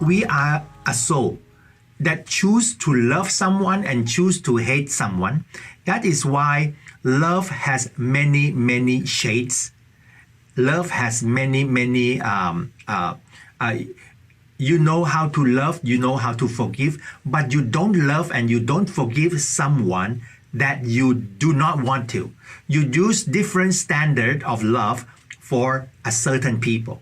we are a soul that choose to love someone and choose to hate someone. That is why love has many, many shades. Love has many, many, you know how to love, you know how to forgive, but you don't love and you don't forgive someone that you do not want to. You use different standard of love for a certain people.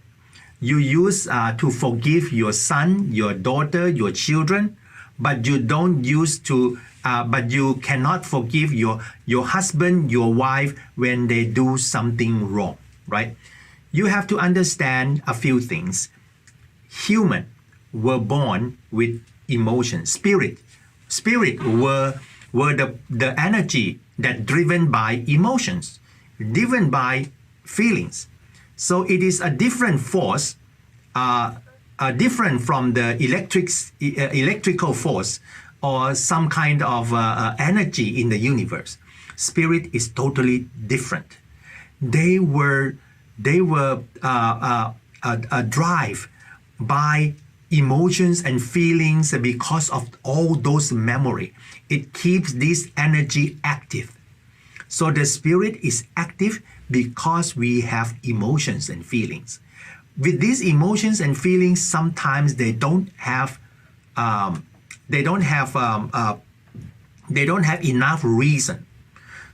You use to forgive your son, your daughter, your children, but you don't use to, but you cannot forgive your husband, your wife when they do something wrong, right? You have to understand a few things. Human were born with emotion, spirit. Spirit were the energy that driven by emotions, driven by feelings. So it is a different force, different from the electrical force or some kind of energy in the universe. Spirit is totally different. They were drive by emotions and feelings because of all those memory. It keeps this energy active. So the spirit is active because we have emotions and feelings. With these emotions and feelings, sometimes they don't have enough reason.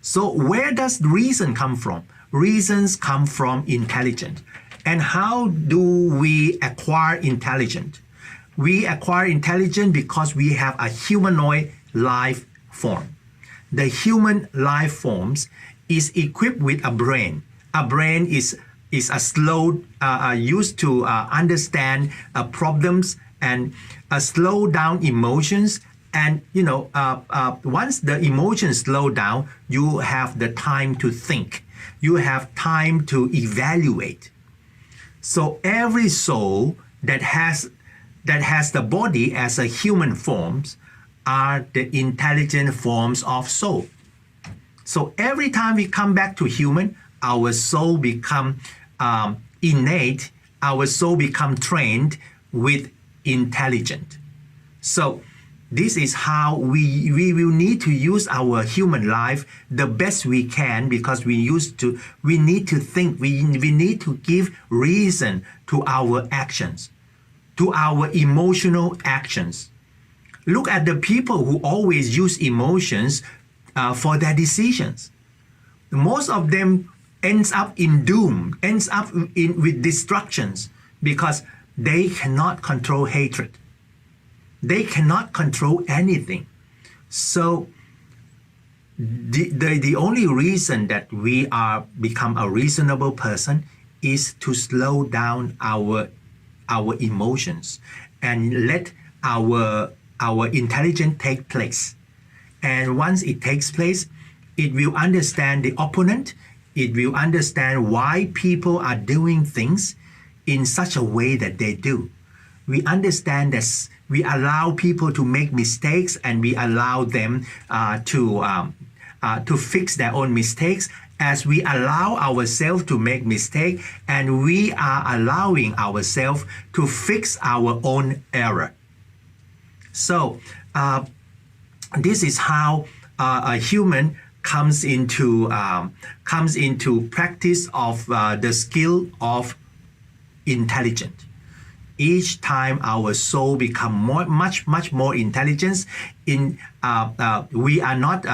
So where does reason come from? Reasons come from intelligence. And how do we acquire intelligence? We acquire intelligence because we have a humanoid life form. The human life forms is equipped with a brain. A brain is a slow used to understand problems and slow down emotions. And once the emotions slow down, you have the time to think. You have time to evaluate. So every soul that has the body as a human forms are the intelligent forms of soul. So every time we come back to human, our soul become innate, our soul become trained with intelligence. So this is how we will need to use our human life the best we can, because we need to think, we need to give reason to our actions, to our emotional actions. Look at the people who always use emotions for their decisions. Most of them ends up in doom, ends up with destructions, because they cannot control hatred. They cannot control anything. So the only reason that we are become a reasonable person is to slow down our emotions and let our intelligence take place. And once it takes place, it will understand the opponent. It will understand why people are doing things in such a way that they do. We understand that we allow people to make mistakes, and we allow them to fix their own mistakes, as we allow ourselves to make mistakes, and we are allowing ourselves to fix our own error. So this is how a human comes into practice of the skill of intelligence. Each time our soul become much more intelligent. We are not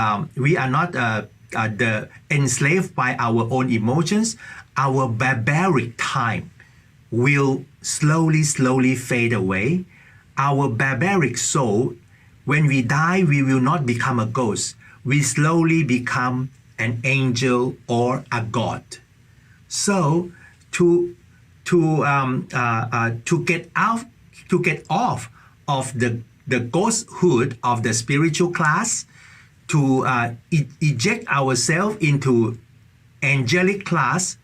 enslaved by our own emotions. Our barbaric time will slowly fade away. Our barbaric soul, when we die, we will not become a ghost. We slowly become an angel or a god. So to get off of the ghosthood of the spiritual class, to eject ourselves into angelic class,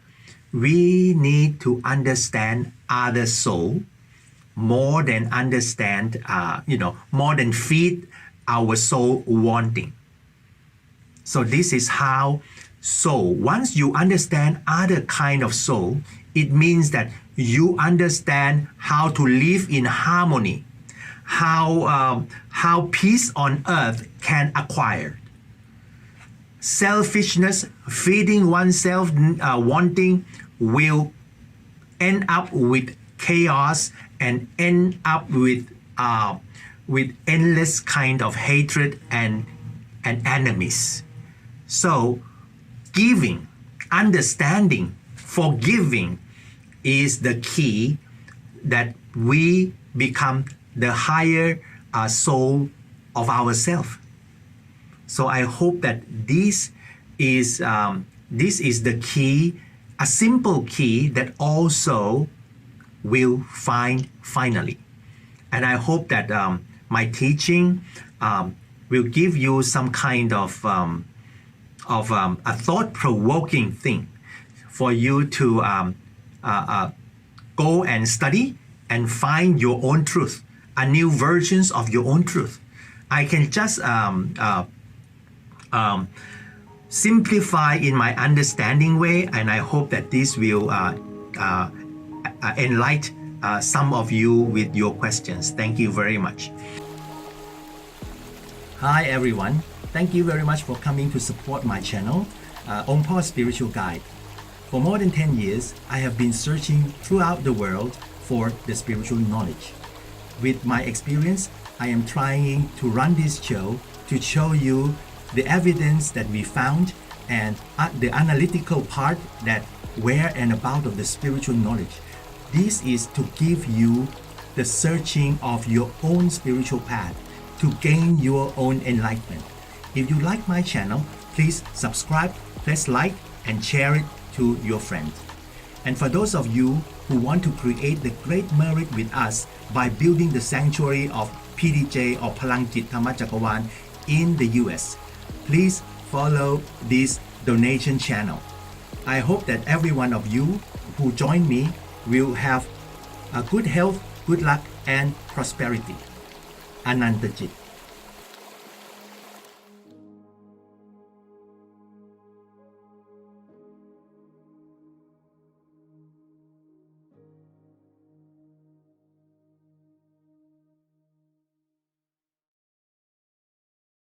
we need to understand other soul more than understand, more than feed our soul wanting. So this is how soul, once you understand other kind of soul, it means that you understand how to live in harmony, how peace on earth can acquire. Selfishness, feeding oneself, wanting, will end up with chaos and end up with endless kind of hatred and enemies. So giving, understanding, forgiving is the key that we become the higher soul of ourselves. So I hope that this is the key, a simple key that also will find finally. And I hope that my teaching will give you some kind of a thought-provoking thing for you to go and study and find your own truth, a new versions of your own truth. I can just simplify in my understanding way, and I hope that this will enlighten some of you with your questions. Thank you very much. Hi everyone. Thank you very much for coming to support my channel, Ongpor Spiritual Guide. For more than 10 years, I have been searching throughout the world for the spiritual knowledge. With my experience, I am trying to run this show to show you the evidence that we found and the analytical part that where and about of the spiritual knowledge. This is to give you the searching of your own spiritual path to gain your own enlightenment. If you like my channel, please subscribe, press like, and share it to your friends. And for those of you who want to create the great merit with us by building the sanctuary of PDJ or Palangjit Thamachakawan in the US, please follow this donation channel. I hope that every one of you who join me will have a good health, good luck, and prosperity. Anantajit.